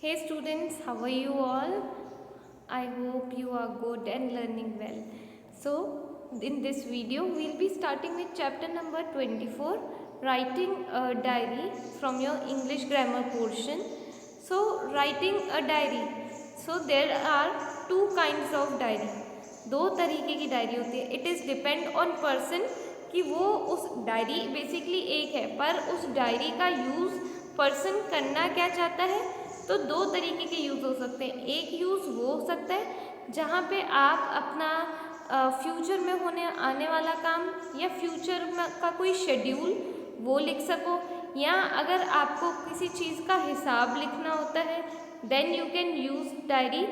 Hey students, how are you all? I hope you are good and learning well. So, in this video, we'll be starting with chapter number 24, writing a diary from your English grammar portion. So, writing a diary. So, there are two kinds of diary. दो तरीके की diary होती है. It is depend on person कि वो उस diary basically एक है, पर उस डायरी का यूज़ पर्सन करना क्या चाहता है. तो दो तरीके के यूज़ हो सकते हैं. एक यूज़ वो हो सकता है जहाँ पे आप अपना फ्यूचर में होने आने वाला काम या फ्यूचर का कोई शेड्यूल वो लिख सको, या अगर आपको किसी चीज़ का हिसाब लिखना होता है then you can use diary.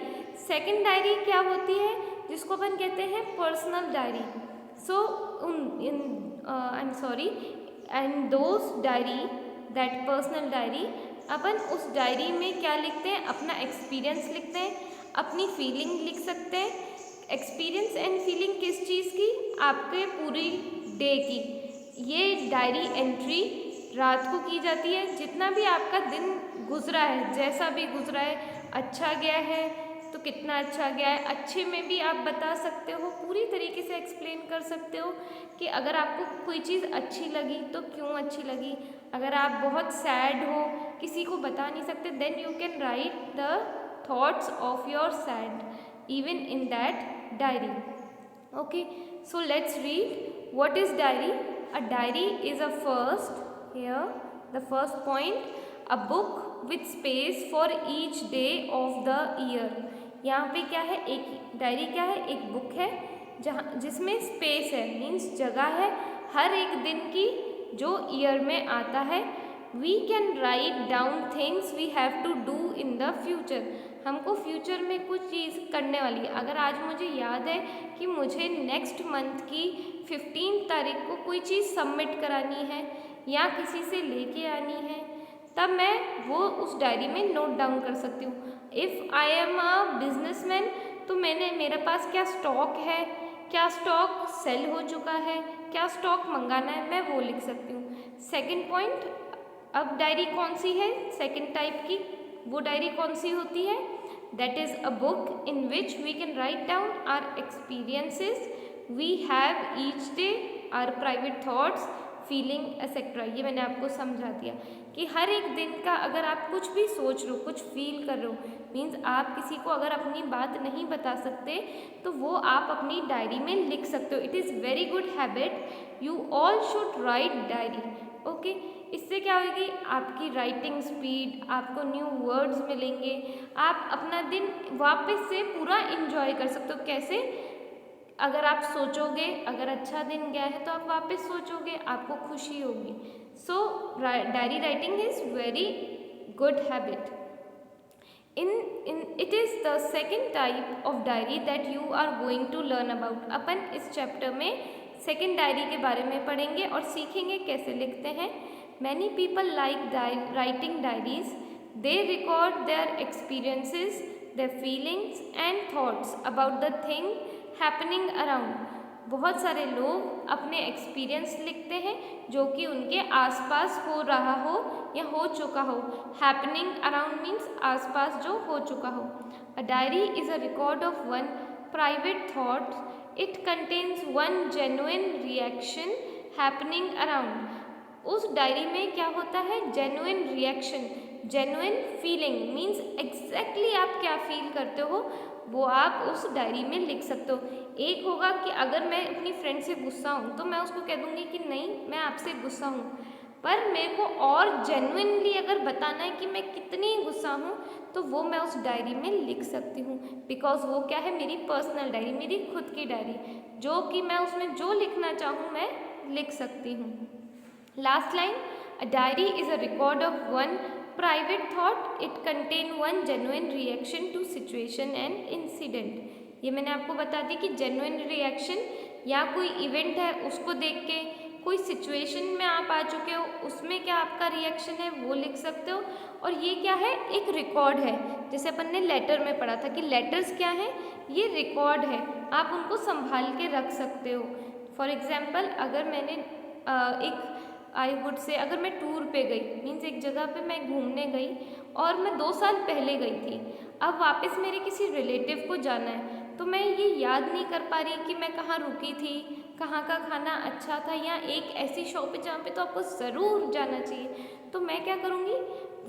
Second diary क्या होती है जिसको अपन कहते हैं personal diary. So I am sorry and those diary that personal diary, अपन उस डायरी में क्या लिखते हैं, अपना एक्सपीरियंस लिखते हैं, अपनी फीलिंग लिख सकते हैं. एक्सपीरियंस एंड फीलिंग किस चीज़ की, आपके पूरी डे की. ये डायरी एंट्री रात को की जाती है. जितना भी आपका दिन गुजरा है, जैसा भी गुजरा है, अच्छा गया है तो कितना अच्छा गया है, अच्छे में भी आप बता सकते हो, पूरी तरीके से एक्सप्लेन कर सकते हो कि अगर आपको कोई चीज़ अच्छी लगी तो क्यों अच्छी लगी. अगर आप बहुत सैड हो, किसी को बता नहीं सकते, then you can write the thoughts of your sad even in that diary. Okay, so let's read what is diary. A diary is a first here the first point, a book with space for each day of the year. यहाँ पे क्या है, एक diary क्या है, एक book है जहाँ जिसमें स्पेस है, मीन्स जगह है हर एक दिन की जो ईयर में आता है. We can write down things we have to do in the future. हमको फ्यूचर में कुछ चीज़ करने वाली है. अगर आज मुझे याद है कि मुझे नेक्स्ट मंथ की 15 तारीख को कोई चीज़ सबमिट करानी है या किसी से लेके आनी है, तब मैं वो उस डायरी में नोट डाउन कर सकती हूँ. If I am a businessman, तो मेरे पास क्या स्टॉक है, क्या स्टॉक सेल हो चुका है, क्या स्टॉक मंगाना है, मैं वो लिख सकती हूँ. सेकंड पॉइंट, अब डायरी कौन सी है, सेकंड टाइप की वो डायरी कौन सी होती है, that is a book in which we can write down our experiences we have each day, our private thoughts, feeling etcetera. ये मैंने आपको समझा दिया कि हर एक दिन का अगर आप कुछ भी सोच रहे हो, कुछ फील कर रहे हो, मीन्स आप किसी को अगर अपनी बात नहीं बता सकते तो वो आप अपनी डायरी में लिख सकते हो. It is very good habit, you all should write diary. Okay, इससे क्या होगी, आपकी राइटिंग स्पीड, आपको न्यू वर्ड्स मिलेंगे, आप अपना दिन वापस से पूरा इंजॉय कर सकते हो. कैसे, अगर आप सोचोगे, अगर अच्छा दिन गया है तो आप वापस सोचोगे, आपको खुशी होगी. So diary writing is very good habit. It is the second type of diary that you are going to learn about. अपन इस चैप्टर में सेकेंड डायरी के बारे में पढ़ेंगे और सीखेंगे कैसे लिखते हैं. Many people like writing diaries. They record their experiences, their feelings and thoughts about the thing happening around. बहुत सारे लोग अपने एक्सपीरियंस लिखते हैं जो कि उनके आसपास हो रहा हो या हो चुका हो. हैपनिंग अराउंड मीन्स आसपास जो हो चुका हो. अ diary is a record of one private thought. It contains one genuine reaction happening around. उस डायरी में क्या होता है, genuine reaction, genuine feeling, means exactly आप क्या फील करते हो वो आप उस डायरी में लिख सकते हो. एक होगा कि अगर मैं अपनी फ्रेंड से गुस्सा हूँ तो मैं उसको कह दूँगी कि नहीं मैं आपसे गुस्सा हूँ, पर मेरे को और जेन्युइनली अगर बताना है कि मैं कितनी गुस्सा हूँ तो वो मैं उस डायरी में लिख सकती हूँ. बिकॉज वो क्या है, मेरी पर्सनल डायरी, मेरी खुद की डायरी, जो कि मैं उसमें जो लिखना चाहूँ मैं लिख सकती हूँ. Last line, a diary is a record of one private thought. It contain one genuine reaction to situation and incident. ये मैंने आपको बता दी कि जेन्युइन रिएक्शन या कोई इवेंट है उसको देख के, कोई सिचुएशन में आप आ चुके हो उसमें क्या आपका रिएक्शन है वो लिख सकते हो. और ये क्या है, एक रिकॉर्ड है. जैसे अपन ने लेटर में पढ़ा था कि लेटर्स क्या है, ये रिकॉर्ड है, आप उनको संभाल के रख सकते हो. फॉर एग्जाम्पल, अगर मैंने एक आई वुड से अगर मैं टूर पे गई, मीन्स एक जगह पे मैं घूमने गई और मैं 2 साल पहले गई थी, अब वापस मेरे किसी रिलेटिव को जाना है, तो मैं ये याद नहीं कर पा रही कि मैं कहाँ रुकी थी, कहाँ का खाना अच्छा था, या एक ऐसी शॉप है जहाँ पे तो आपको ज़रूर जाना चाहिए। तो मैं क्या करूँगी,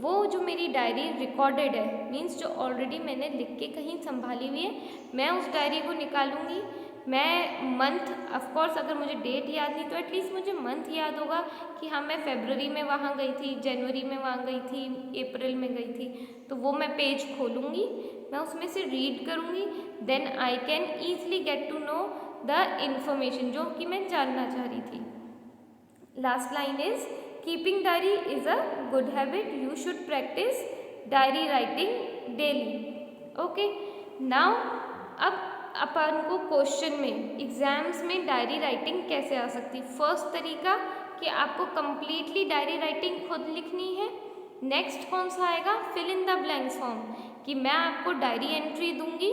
वो जो मेरी डायरी रिकॉर्डेड है, मीन्स जो ऑलरेडी मैंने लिख के कहीं संभाली हुई है, मैं उस डायरी को निकालूंगी। मैं मंथ, ऑफ कोर्स अगर मुझे डेट याद नहीं तो एटलीस्ट मुझे मंथ याद होगा कि हाँ मैं फरवरी में वहाँ गई थी, जनवरी में वहाँ गई थी, अप्रैल में गई थी। तो वो मैं पेज खोलूँगी, मैं उसमें से रीड करूँगी, then I can easily get to know the information जो कि मैं जानना चाह रही थी। Last line is keeping diary is a good habit, you should practise diary writing daily. Okay, now अब अपन को क्वेश्चन में, एग्जाम्स में डायरी राइटिंग कैसे आ सकती है। फर्स्ट तरीका कि आपको कंप्लीटली डायरी राइटिंग खुद लिखनी है। नेक्स्ट कौन सा आएगा, fill in the blanks form, कि मैं आपको डायरी एंट्री दूंगी,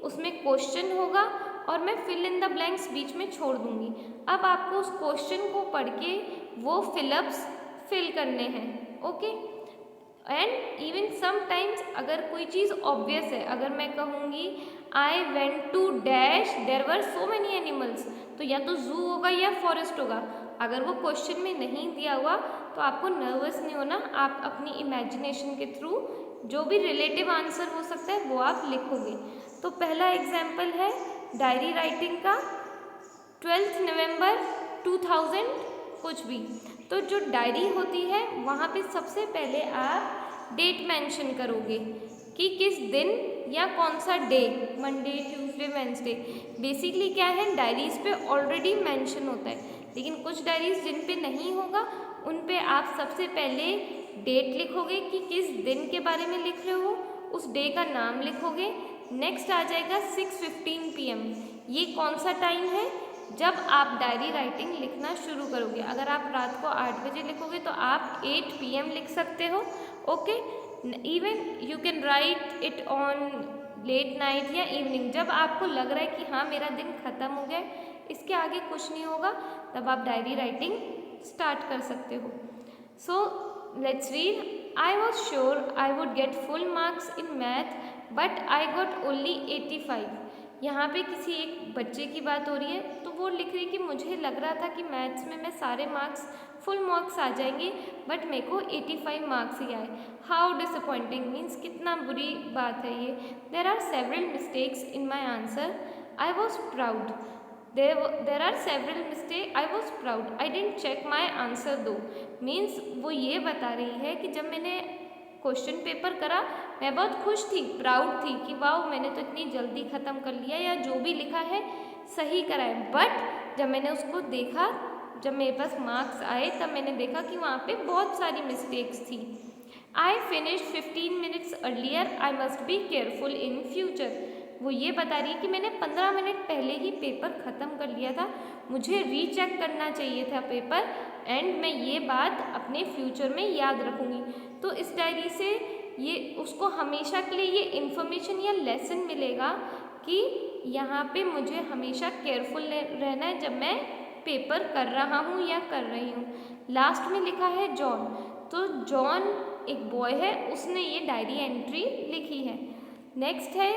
उसमें क्वेश्चन होगा और मैं फिल इन द ब्लैंक्स बीच में छोड़ दूंगी। अब आपको उस क्वेश्चन को पढ़ के वो फिलअप्स फिल करने हैं। ओके, एंड इवन समटाइम्स अगर कोई चीज़ ऑब्वियस है, अगर मैं कहूँगी I went to dash there were so many animals, तो या तो जू होगा या फॉरेस्ट होगा। अगर वो क्वेश्चन में नहीं दिया हुआ तो आपको नर्वस नहीं होना, आप अपनी इमेजिनेशन के थ्रू जो भी रिलेटिव आंसर हो सकता है वो आप लिखोगे। तो पहला एग्जाम्पल है डायरी राइटिंग का, 12 नवंबर 2000 कुछ भी। तो जो डायरी होती है वहाँ पे सबसे पहले आप डेट मेंशन करोगे कि किस दिन या कौन सा day, Monday, Tuesday, Wednesday. Basically क्या है, डायरीज पे ऑलरेडी मेंशन होता है, लेकिन कुछ डायरीज जिन पे नहीं होगा उन पे आप सबसे पहले डेट लिखोगे कि किस दिन के बारे में लिख रहे हो, उस डे का नाम लिखोगे। नेक्स्ट आ जाएगा 6:15 PM, ये कौन सा टाइम है जब आप डायरी राइटिंग लिखना शुरू करोगे। अगर आप रात को 8 बजे लिखोगे तो आप 8 PM लिख सकते हो। Okay, even you can write it on late night या इवनिंग, जब आपको लग रहा है कि हाँ मेरा दिन ख़त्म हो गया, इसके आगे कुछ नहीं होगा, तब आप डायरी राइटिंग स्टार्ट कर सकते हो। सो let's read, I was sure I would get full marks in math but I got only 85। यहाँ पे किसी एक बच्चे की बात हो रही है, तो वो लिख रही कि मुझे लग रहा था कि मैथ्स में मैं सारे मार्क्स फुल मार्क्स आ जाएंगे बट मेरे को 85 मार्क्स ही आए। हाउ डिसअपॉइंटिंग, मीन्स कितना बुरी बात है ये। There are several mistakes in my answer, I was proud. There are several mistake, I was proud, I didn't check my answer though. Means वो ये बता रही है कि जब मैंने क्वेश्चन पेपर करा मैं बहुत खुश थी, प्राउड थी कि वाह मैंने तो इतनी जल्दी ख़त्म कर लिया या जो भी लिखा है सही करा है। बट जब मैंने उसको देखा, जब मेरे पास मार्क्स आए, तब मैंने देखा कि वहाँ पे बहुत सारी मिस्टेक्स थी। I finish 15 minutes earlier, I must be careful in future. वो ये बता रही है कि मैंने 15 मिनट पहले ही पेपर ख़त्म कर लिया था, मुझे रीचेक करना चाहिए था पेपर, एंड मैं ये बात अपने फ्यूचर में याद रखूँगी। तो इस डायरी से ये उसको हमेशा के लिए ये इन्फॉर्मेशन या लेसन मिलेगा कि यहाँ पे मुझे हमेशा केयरफुल रहना है जब मैं पेपर कर रहा हूँ या कर रही हूँ। लास्ट में लिखा है जॉन, तो जॉन एक बॉय है, उसने ये डायरी एंट्री लिखी है। नेक्स्ट है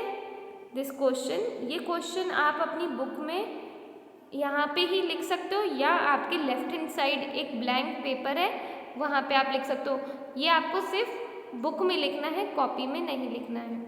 दिस क्वेश्चन, ये क्वेश्चन आप अपनी बुक में यहाँ पे ही लिख सकते हो या आपके लेफ्ट हैंड साइड एक ब्लैंक पेपर है वहाँ पे आप लिख सकते हो। ये आपको सिर्फ बुक में लिखना है, कॉपी में नहीं लिखना है।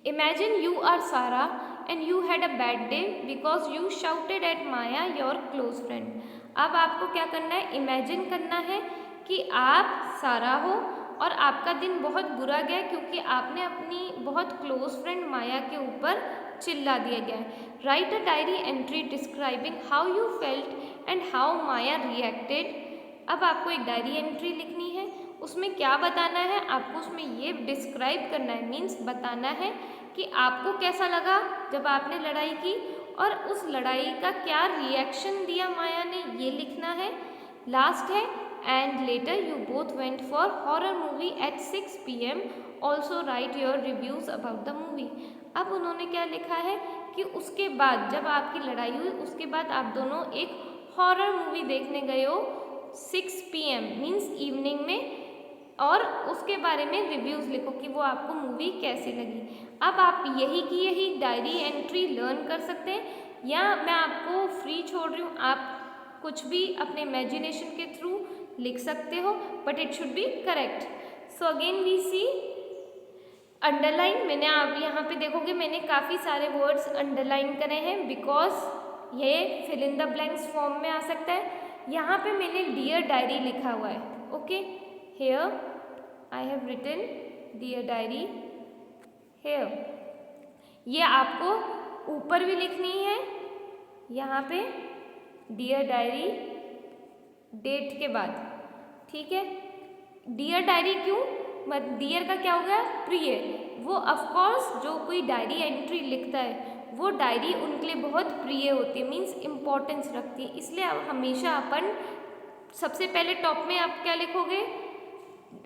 इमेजिन यू आर सारा and you had a bad day because you shouted at Maya your close friend. अब आपको क्या करना है, इमेजिन करना है कि आप सारा हो और आपका दिन बहुत बुरा गया क्योंकि आपने अपनी बहुत क्लोज फ्रेंड माया के ऊपर चिल्ला दिया गया है। Right a diary entry describing how you felt and how Maya reacted. अब आपको एक डायरी एंट्री लिखनी है, उसमें क्या बताना है, आपको उसमें ये डिस्क्राइब करना है, मीन्स बताना है कि आपको कैसा लगा जब आपने लड़ाई की और उस लड़ाई का क्या रिएक्शन दिया माया ने, ये लिखना है। लास्ट है and later you both went for horror movie at 6 PM, also write your reviews about the movie. अब उन्होंने क्या लिखा है कि उसके बाद जब आपकी लड़ाई हुई उसके बाद आप दोनों एक हॉरर मूवी देखने गए हो 6 PM मीन्स इवनिंग में, और उसके बारे में रिव्यूज़ लिखो कि वो आपको मूवी कैसी लगी। अब आप यही की यही डायरी एंट्री लर्न कर सकते हैं, या मैं आपको फ्री छोड़ रही हूँ, आप कुछ भी अपने इमेजिनेशन के थ्रू लिख सकते हो, but it should be correct. So again we see underline. मैंने आप यहाँ पे देखोगे मैंने काफ़ी सारे वर्ड्स अंडरलाइन करे हैं, बिकॉज ये fill in the blanks form में आ सकता है। यहाँ पे मैंने डियर डायरी लिखा हुआ है। Okay, here I have written dear diary here. ये आपको ऊपर भी लिखनी है, यहाँ पे डियर डायरी डेट के बाद, ठीक है। डियर डायरी क्यों, डियर का क्या होगा, प्रिय। वो ऑफकोर्स जो कोई डायरी एंट्री लिखता है वो डायरी उनके लिए बहुत प्रिय होती है, मीन्स इम्पोर्टेंस रखती है। इसलिए हमेशा अपन सबसे पहले टॉप में आप क्या लिखोगे,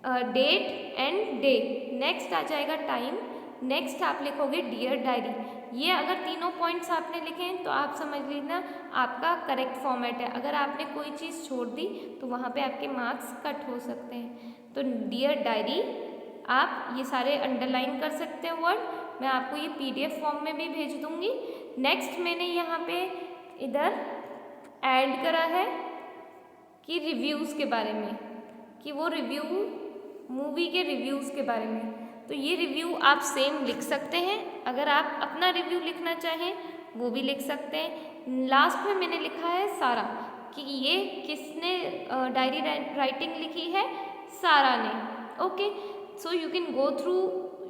डेट एंड डे, नेक्स्ट आ जाएगा टाइम, नेक्स्ट आप लिखोगे डियर डायरी। ये अगर तीनों पॉइंट्स आपने लिखे हैं तो आप समझ लीजिए आपका करेक्ट फॉर्मेट है। अगर आपने कोई चीज़ छोड़ दी तो वहाँ पे आपके मार्क्स कट हो सकते हैं। तो डियर डायरी आप ये सारे अंडरलाइन कर सकते हैं वर्ड, मैं आपको ये PDF फॉर्म में भी भेज दूँगी। नेक्स्ट मैंने यहाँ पे इधर ऐड करा है कि रिव्यूज़ के बारे में, कि वो रिव्यू मूवी के रिव्यूज़ के बारे में। तो ये रिव्यू आप सेम लिख सकते हैं, अगर आप अपना रिव्यू लिखना चाहें वो भी लिख सकते हैं। लास्ट में मैंने लिखा है सारा, कि ये किसने डायरी राइटिंग लिखी है, सारा ने। Okay, so you can go through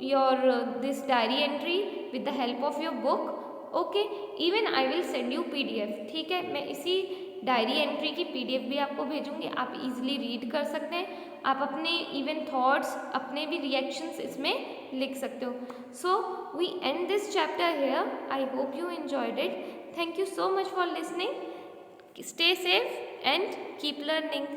your this diary entry with the help of your book. Okay, even I will send you PDF, ठीक है। मैं इसी डायरी एंट्री की PDF भी आपको भेजूंगी, आप इजीली रीड कर सकते हैं। आप अपने इवन थॉट्स, अपने भी रिएक्शंस इसमें लिख सकते हो। So we end this chapter here. I hope you enjoyed it. Thank you so much for listening. Stay safe and keep learning.